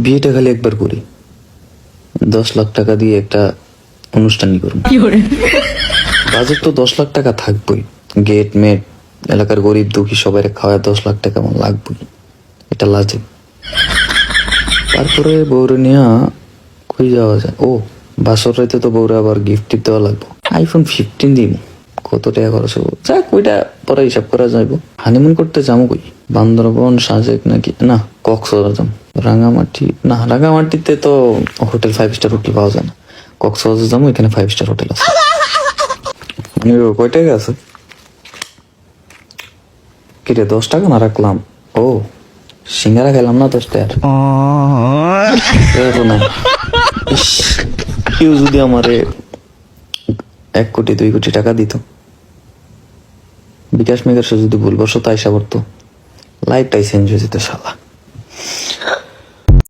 বিয়েটা খালি একবার করি, 10 লাখ টাকা দিয়ে একটা অনুষ্ঠানই করবো। বাজেট তো 10 লাখ টাকা থাকবোই, গেট মেট এলাকার গরিব দুঃখী সবাই খাওয়ায় 10 লাখ টাকা আমার লাগবেই, এটা লাজে। তারপরে বউরে নিয়ে কই যাওয়া যায়? ও, বাসর রাইতে তো বউরে আবার গিফট দেওয়া লাগবে, iPhone 15 দিন, কত টাকা খরচ হবো, যাক ওইটা পরে হিসাব করা যাইব। হানিমুন করতে যাবো কই? বান্দরবন, সাজেক নাকি না কক্সবাজার যাবো। রাঙামাটি না, রাঙামাটিতে তো হোটেল 5 স্টার হোটেল পাওয়া যায় না। কক্সবাজার যাবো, এখানে 5 স্টার হোটেল আছে। মানে কয় টাকা আছে? কিরে 10 টাকা না রাখলাম? ও, সিঙ্গারা খেলাম না 10 টাকার। না, ইস, কেউ যদি আমারে 1 কোটি 2 কোটি টাকা দিত, বিকাশ মেঘার যদি ভুলবশত আইসা পড়তো, লাইফটাই চেঞ্জ হয়ে যেত শালা।